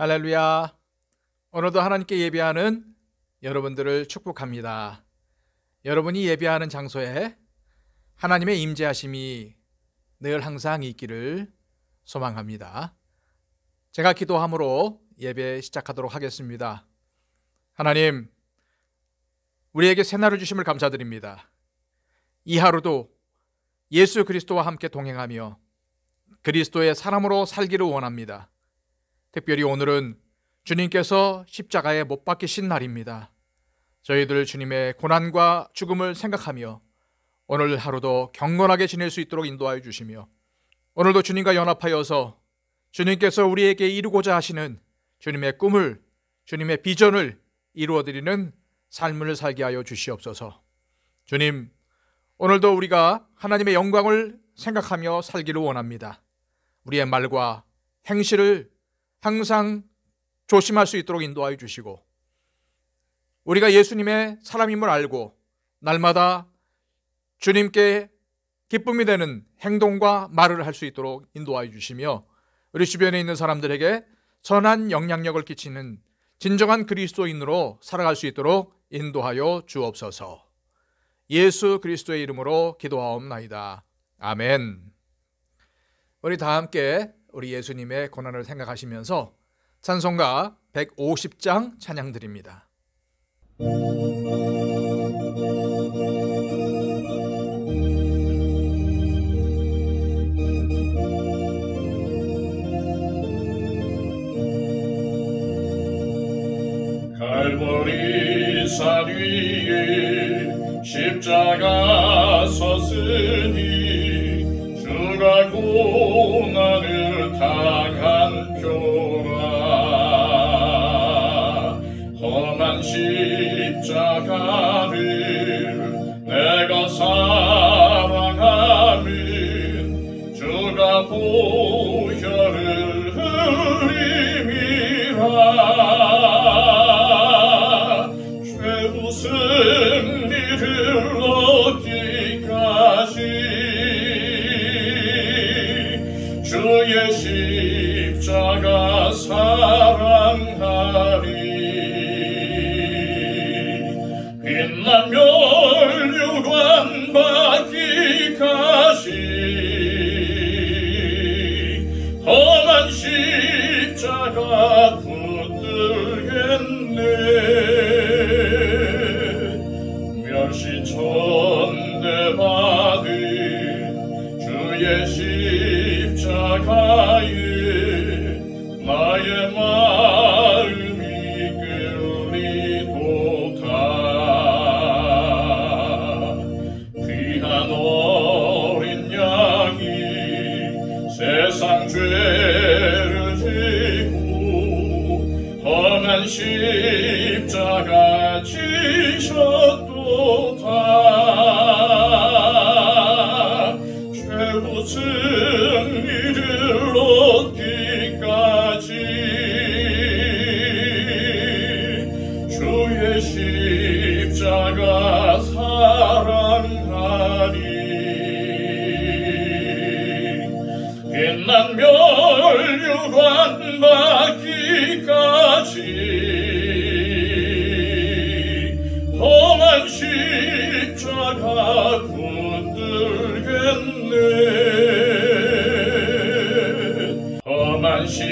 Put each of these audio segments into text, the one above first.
할렐루야. 오늘도 하나님께 예배하는 여러분들을 축복합니다. 여러분이 예배하는 장소에 하나님의 임재하심이 늘 항상 있기를 소망합니다. 제가 기도함으로 예배 시작하도록 하겠습니다. 하나님, 우리에게 새날을 주심을 감사드립니다. 이 하루도 예수 그리스도와 함께 동행하며 그리스도의 사람으로 살기를 원합니다. 특별히 오늘은 주님께서 십자가에 못 박히신 날입니다. 저희들 주님의 고난과 죽음을 생각하며 오늘 하루도 경건하게 지낼 수 있도록 인도하여 주시며, 오늘도 주님과 연합하여서 주님께서 우리에게 이루고자 하시는 주님의 꿈을, 주님의 비전을 이루어드리는 삶을 살게 하여 주시옵소서. 주님, 오늘도 우리가 하나님의 영광을 생각하며 살기를 원합니다. 우리의 말과 행실을 항상 조심할 수 있도록 인도하여 주시고, 우리가 예수님의 사람임을 알고 날마다 주님께 기쁨이 되는 행동과 말을 할 수 있도록 인도하여 주시며, 우리 주변에 있는 사람들에게 선한 영향력을 끼치는 진정한 그리스도인으로 살아갈 수 있도록 인도하여 주옵소서. 예수 그리스도의 이름으로 기도하옵나이다. 아멘. 우리 다 함께 우리 예수님의 고난을 생각하시면서 찬송가 150장 찬양 드립니다. 갈보리 산 위에 십자가 섰으니 주가 고난을 당한 표라. 험한 십자가를 내가 사랑하면 주가 보혈을 흘림이라. 최후 승리를 얻기까지 주의 십자가 사랑하리. 빛난 멸류관 받기까지 험한 십자가 붙들겠네. 멸시 천대 받은 주의 십자가에 나의 마음이 끌리도다. 귀한 어린 양이 세상 죄를 지고 험한 십자가 지셨도다. 최후 승리를 얻기까지 주의 십자가 사랑하리. 빛난 멸류관 받기까지 험한 십자가 붙들겠네. 험한 십자가에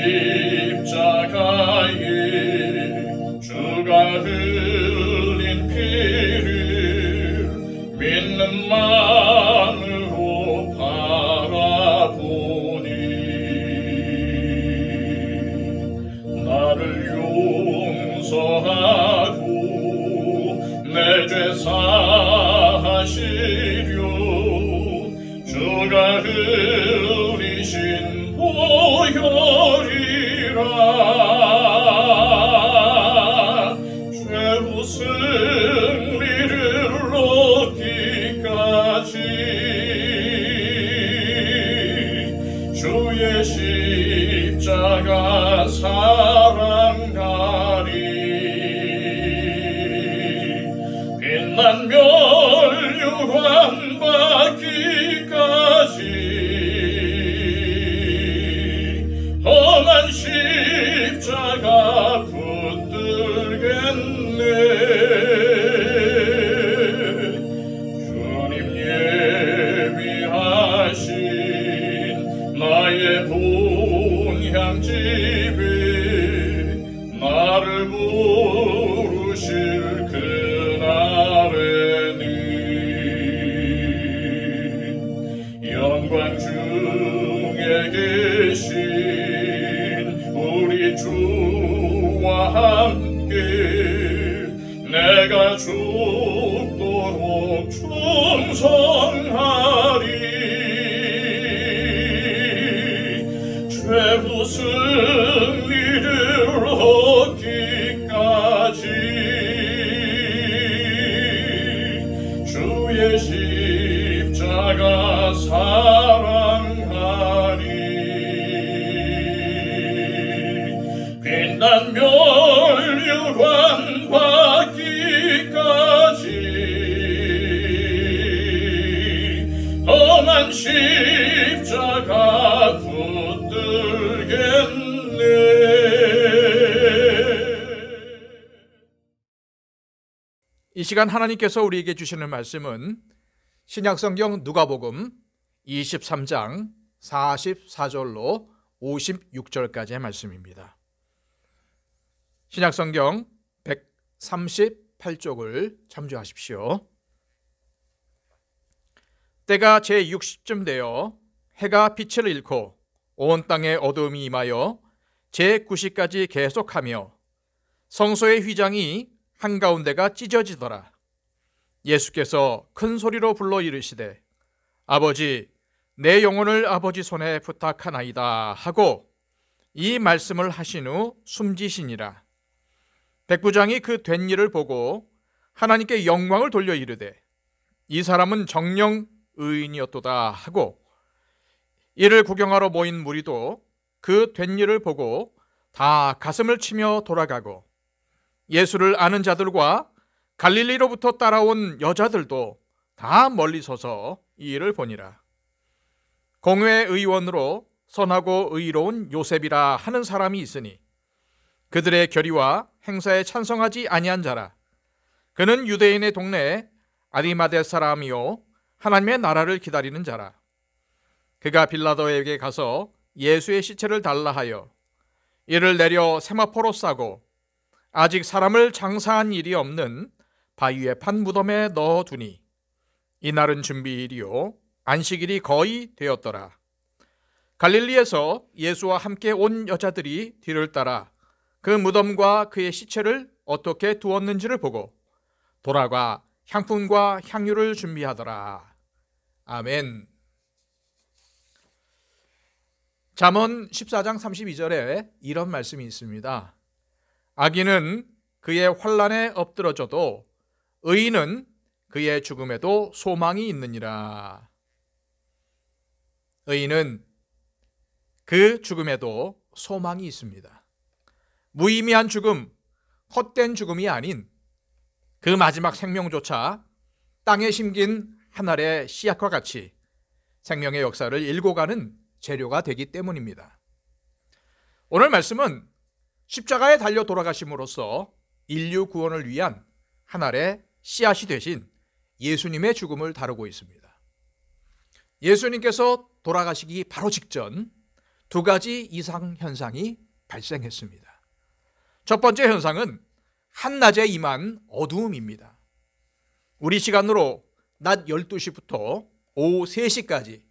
주가 흘린 피를 믿는 마음으로 바라보니 나를 용서하고 내 죄 사하시려 주가 흘리신 보혈이라. 최후 승리를 얻기까지 주의 십자가 사랑하리. 빛난 멸류관 받기까지 험한 십자가 나의 본향집에 나를 부르실 그날에는 영광 중에 계신 우리 주와 함께 내가 죽도록 충성하리. 최후 승리를 얻기까지 주의 십자가 사랑하리. 빛난 멸류관 받기까지 험한 십자가 이 시간 하나님께서 우리에게 주시는 말씀은 신약성경 누가복음 23장 44절로 56절까지의 말씀입니다. 신약성경 138쪽을 참조하십시오. 때가 제60쯤 되어 해가 빛을 잃고 온 땅에 어두움이 임하여 제9시까지 계속하며 성소의 휘장이 한가운데가 찢어지더라. 예수께서 큰 소리로 불러 이르시되 아버지 내 영혼을 아버지 손에 부탁하나이다 하고 이 말씀을 하신 후 숨지시니라. 백부장이 그 된 일을 보고 하나님께 영광을 돌려 이르되 이 사람은 정녕 의인이었도다 하고 이를 구경하러 모인 무리도 그 된 일을 보고 다 가슴을 치며 돌아가고 예수를 아는 자들과 갈릴리로부터 따라온 여자들도 다 멀리 서서 이 일을 보니라. 공회 의원으로 선하고 의로운 요셉이라 하는 사람이 있으니 그들의 결의와 행사에 찬성하지 아니한 자라. 그는 유대인의 동네에 아리마대 사람이요 하나님의 나라를 기다리는 자라. 그가 빌라도에게 가서 예수의 시체를 달라 하여 이를 내려 세마포로 싸고 아직 사람을 장사한 일이 없는 바위에 판 무덤에 넣어두니 이날은 준비일이요 안식일이 거의 되었더라. 갈릴리에서 예수와 함께 온 여자들이 뒤를 따라 그 무덤과 그의 시체를 어떻게 두었는지를 보고 돌아가 향품과 향유를 준비하더라. 아멘. 잠언 14장 32절에 이런 말씀이 있습니다. 악인은 그의 환난에 엎드러져도 의인은 그의 죽음에도 소망이 있느니라. 의인은 그 죽음에도 소망이 있습니다. 무의미한 죽음, 헛된 죽음이 아닌 그 마지막 생명조차 땅에 심긴 한 알의 씨앗과 같이 생명의 역사를 일궈가는 재료가 되기 때문입니다. 오늘 말씀은 십자가에 달려 돌아가심으로써 인류 구원을 위한 한 알의 씨앗이 되신 예수님의 죽음을 다루고 있습니다. 예수님께서 돌아가시기 바로 직전 두 가지 이상 현상이 발생했습니다. 첫 번째 현상은 한낮에 임한 어두움입니다. 우리 시간으로 낮 12시부터 오후 3시까지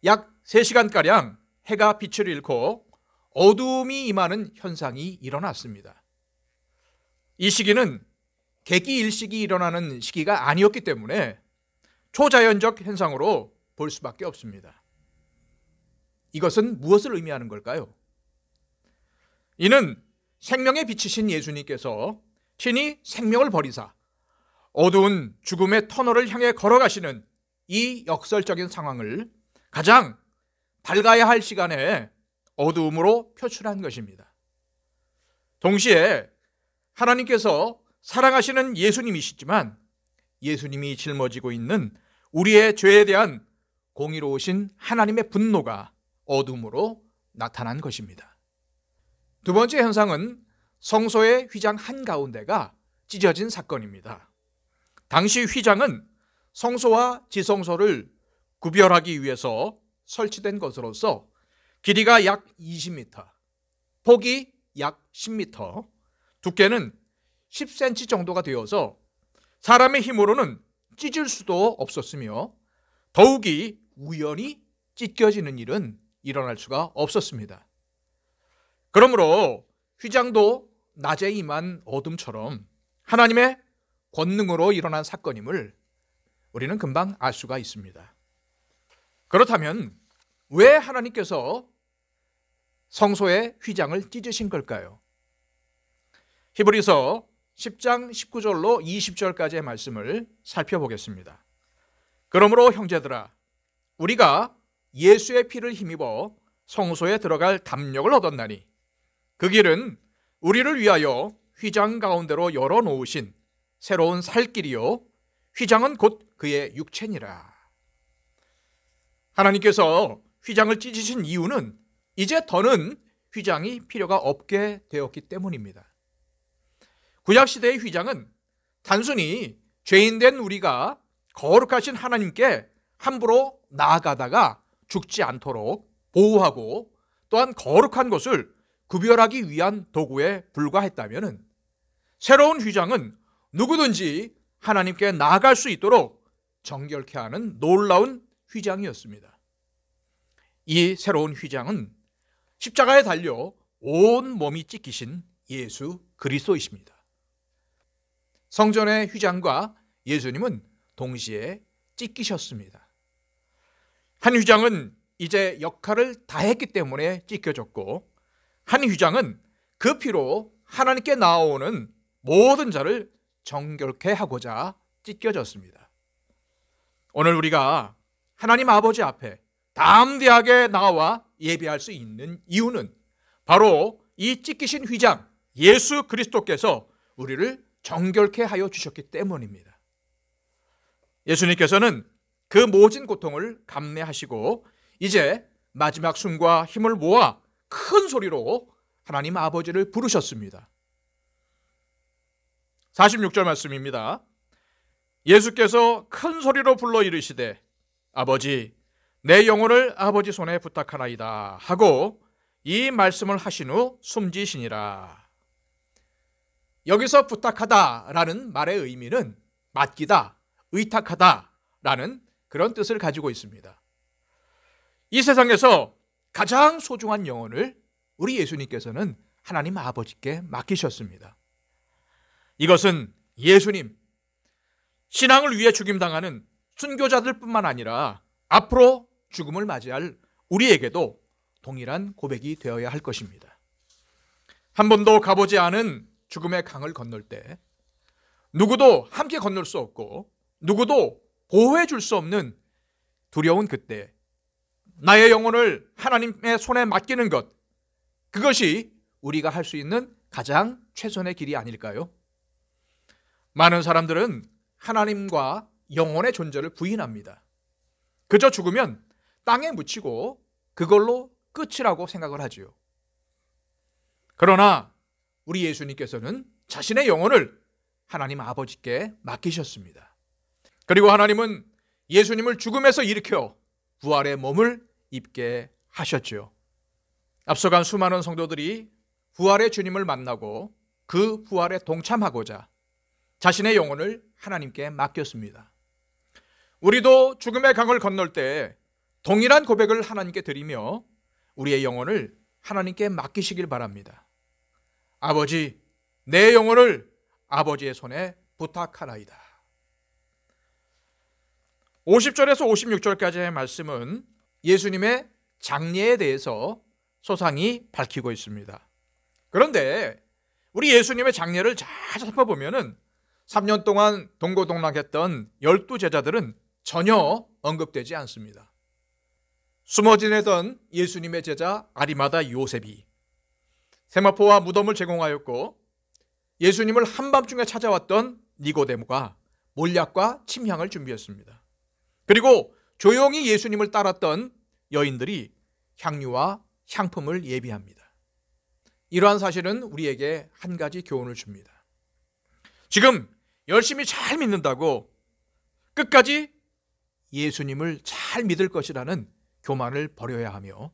약 3시간가량 해가 빛을 잃고 어두움이 임하는 현상이 일어났습니다. 이 시기는 개기일식이 일어나는 시기가 아니었기 때문에 초자연적 현상으로 볼 수밖에 없습니다. 이것은 무엇을 의미하는 걸까요? 이는 생명의 빛이신 예수님께서 친히 생명을 버리사 어두운 죽음의 터널을 향해 걸어가시는 이 역설적인 상황을 가장 밝아야 할 시간에 어두움으로 표출한 것입니다. 동시에 하나님께서 사랑하시는 예수님이시지만 예수님이 짊어지고 있는 우리의 죄에 대한 공의로우신 하나님의 분노가 어둠으로 나타난 것입니다. 두 번째 현상은 성소의 휘장 한가운데가 찢어진 사건입니다. 당시 휘장은 성소와 지성소를 구별하기 위해서 설치된 것으로서 길이가 약 20m, 폭이 약 10m, 두께는 10cm 정도가 되어서 사람의 힘으로는 찢을 수도 없었으며 더욱이 우연히 찢겨지는 일은 일어날 수가 없었습니다. 그러므로 휘장도 낮에 임한 어둠처럼 하나님의 권능으로 일어난 사건임을 우리는 금방 알 수가 있습니다. 그렇다면 왜 하나님께서 성소의 휘장을 찢으신 걸까요? 히브리서 10장 19절로 20절까지의 말씀을 살펴보겠습니다. 그러므로 형제들아, 우리가 예수의 피를 힘입어 성소에 들어갈 담력을 얻었나니 그 길은 우리를 위하여 휘장 가운데로 열어놓으신 새로운 살길이요 휘장은 곧 그의 육체니라. 하나님께서 휘장을 찢으신 이유는 이제 더는 휘장이 필요가 없게 되었기 때문입니다. 구약시대의 휘장은 단순히 죄인된 우리가 거룩하신 하나님께 함부로 나아가다가 죽지 않도록 보호하고 또한 거룩한 것을 구별하기 위한 도구에 불과했다면 새로운 휘장은 누구든지 하나님께 나아갈 수 있도록 정결케 하는 놀라운 휘장이었습니다. 이 새로운 휘장은 십자가에 달려 온 몸이 찢기신 예수 그리스도이십니다. 성전의 휘장과 예수님은 동시에 찢기셨습니다. 한 휘장은 이제 역할을 다했기 때문에 찢겨졌고 한 휘장은 그 피로 하나님께 나아오는 모든 자를 정결케 하고자 찢겨졌습니다. 오늘 우리가 하나님 아버지 앞에 담대하게 나와 예배할 수 있는 이유는 바로 이 찢기신 휘장 예수 그리스도께서 우리를 정결케 하여 주셨기 때문입니다. 예수님께서는 그 모진 고통을 감내하시고 이제 마지막 숨과 힘을 모아 큰 소리로 하나님 아버지를 부르셨습니다. 46절 말씀입니다. 예수께서 큰 소리로 불러 이르시되 아버지 내 영혼을 아버지 손에 부탁하나이다 하고 이 말씀을 하신 후 숨지시니라. 여기서 부탁하다라는 말의 의미는 맡기다, 의탁하다라는 그런 뜻을 가지고 있습니다. 이 세상에서 가장 소중한 영혼을 우리 예수님께서는 하나님 아버지께 맡기셨습니다. 이것은 예수님, 신앙을 위해 죽임당하는 순교자들 뿐만 아니라 앞으로 죽음을 맞이할 우리에게도 동일한 고백이 되어야 할 것입니다. 한 번도 가보지 않은 죽음의 강을 건널 때 누구도 함께 건널 수 없고 누구도 보호해 줄 수 없는 두려운 그때 나의 영혼을 하나님의 손에 맡기는 것, 그것이 우리가 할 수 있는 가장 최선의 길이 아닐까요? 많은 사람들은 하나님과 영혼의 존재를 부인합니다. 그저 죽으면 땅에 묻히고 그걸로 끝이라고 생각을 하지요. 그러나 우리 예수님께서는 자신의 영혼을 하나님 아버지께 맡기셨습니다. 그리고 하나님은 예수님을 죽음에서 일으켜 부활의 몸을 입게 하셨죠. 앞서간 수많은 성도들이 부활의 주님을 만나고 그 부활에 동참하고자 자신의 영혼을 하나님께 맡겼습니다. 우리도 죽음의 강을 건널 때 동일한 고백을 하나님께 드리며 우리의 영혼을 하나님께 맡기시길 바랍니다. 아버지, 내 영혼을 아버지의 손에 부탁하나이다. 50절에서 56절까지의 말씀은 예수님의 장례에 대해서 소상히 밝히고 있습니다. 그런데 우리 예수님의 장례를 잘 살펴보면 3년 동안 동고동락했던 12제자들은 전혀 언급되지 않습니다. 숨어 지내던 예수님의 제자 아리마다 요셉이 세마포와 무덤을 제공하였고 예수님을 한밤중에 찾아왔던 니고데모가 몰약과 침향을 준비했습니다. 그리고 조용히 예수님을 따랐던 여인들이 향유와 향품을 예비합니다. 이러한 사실은 우리에게 한 가지 교훈을 줍니다. 지금 열심히 잘 믿는다고 끝까지 예수님을 잘 믿을 것이라는 교만을 버려야 하며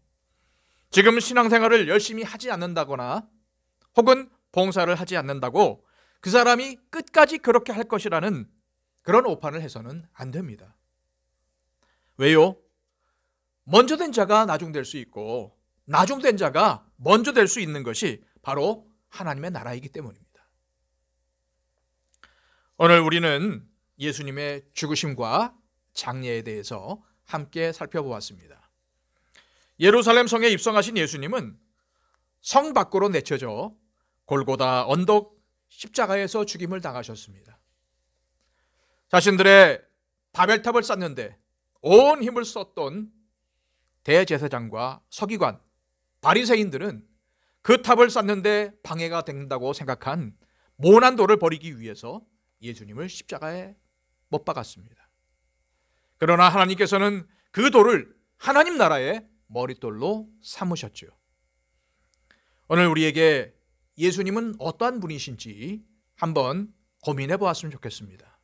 지금 신앙생활을 열심히 하지 않는다거나 혹은 봉사를 하지 않는다고 그 사람이 끝까지 그렇게 할 것이라는 그런 오판을 해서는 안 됩니다. 왜요? 먼저 된 자가 나중될 수 있고 나중된 자가 먼저 될 수 있는 것이 바로 하나님의 나라이기 때문입니다. 오늘 우리는 예수님의 죽으심과 장례에 대해서 함께 살펴보았습니다. 예루살렘 성에 입성하신 예수님은 성 밖으로 내쳐져 골고다 언덕 십자가에서 죽임을 당하셨습니다. 자신들의 바벨탑을 쌓는데 온 힘을 썼던 대제사장과 서기관, 바리새인들은 그 탑을 쌓는데 방해가 된다고 생각한 모난 돌을 버리기 위해서 예수님을 십자가에 못 박았습니다. 그러나 하나님께서는 그 돌을 하나님 나라의 머릿돌로 삼으셨죠. 오늘 우리에게 예수님은 어떠한 분이신지 한번 고민해 보았으면 좋겠습니다.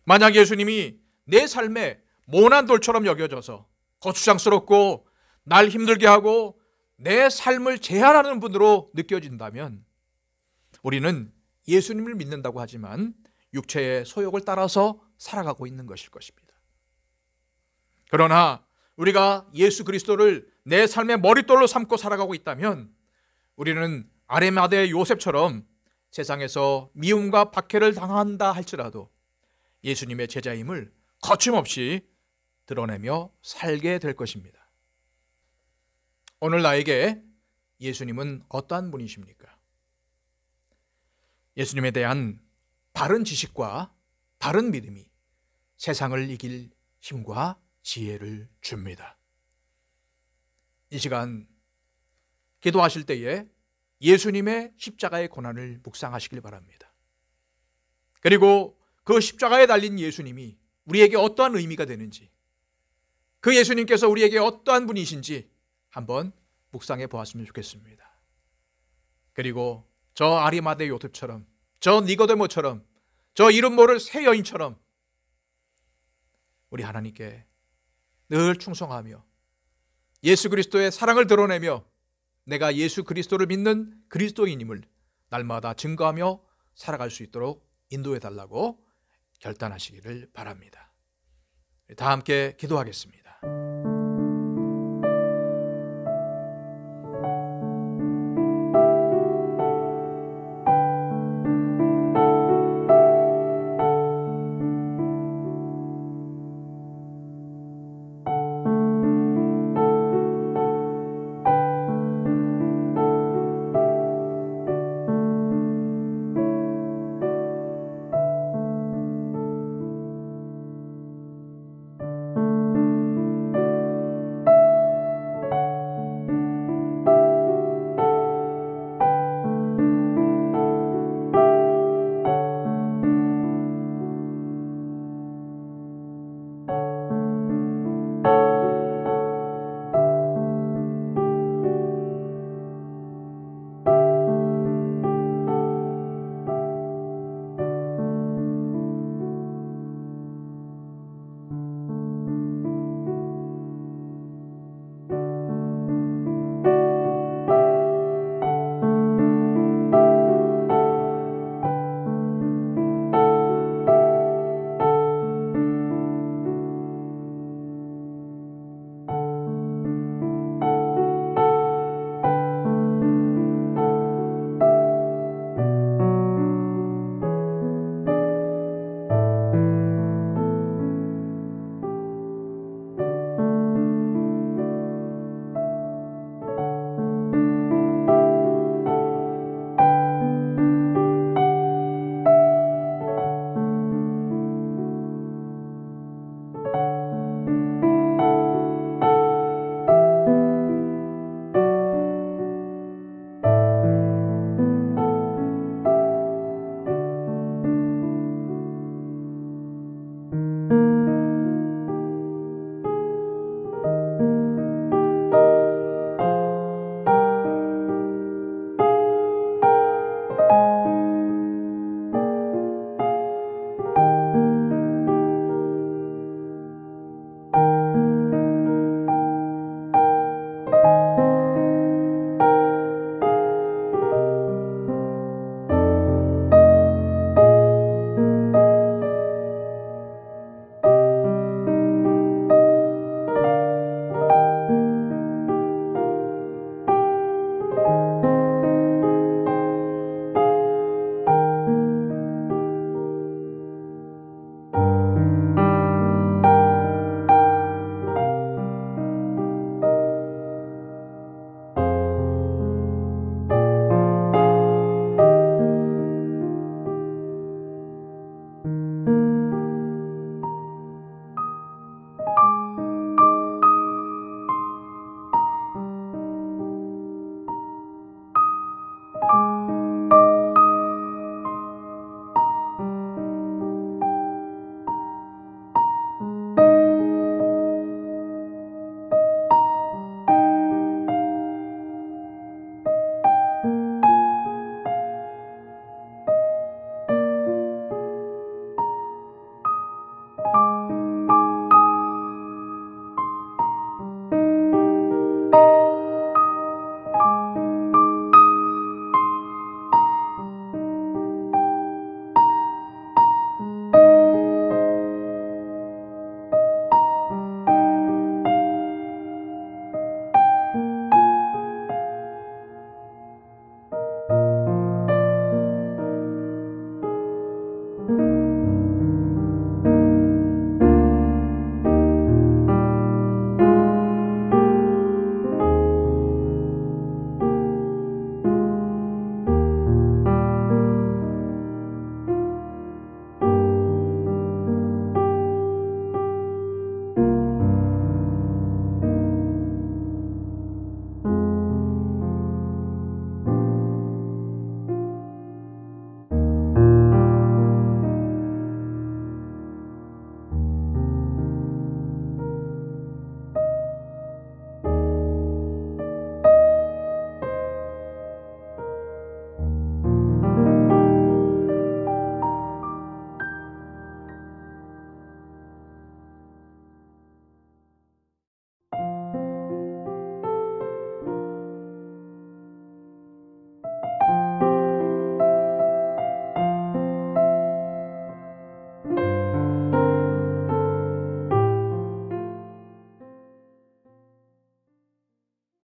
만약 예수님이 내 삶에 모난 돌처럼 여겨져서 거추장스럽고 날 힘들게 하고 내 삶을 제한하는 분으로 느껴진다면 우리는 예수님을 믿는다고 하지만 육체의 소욕을 따라서 살아가고 있는 것일 것입니다. 그러나 우리가 예수 그리스도를 내 삶의 머릿돌로 삼고 살아가고 있다면 우리는 아리마대 요셉처럼 세상에서 미움과 박해를 당한다 할지라도 예수님의 제자임을 거침없이 드러내며 살게 될 것입니다. 오늘 나에게 예수님은 어떠한 분이십니까? 예수님에 대한 바른 지식과 바른 믿음이 세상을 이길 힘과 지혜를 줍니다. 이 시간 기도하실 때에 예수님의 십자가의 고난을 묵상하시길 바랍니다. 그리고 그 십자가에 달린 예수님이 우리에게 어떠한 의미가 되는지, 그 예수님께서 우리에게 어떠한 분이신지 한번 묵상해 보았으면 좋겠습니다. 그리고 저 아리마대 요셉처럼, 저 니고데모처럼, 저 이름 모를 새 여인처럼 우리 하나님께 늘 충성하며 예수 그리스도의 사랑을 드러내며 내가 예수 그리스도를 믿는 그리스도인임을 날마다 증거하며 살아갈 수 있도록 인도해 달라고 결단하시기를 바랍니다. 다 함께 기도하겠습니다.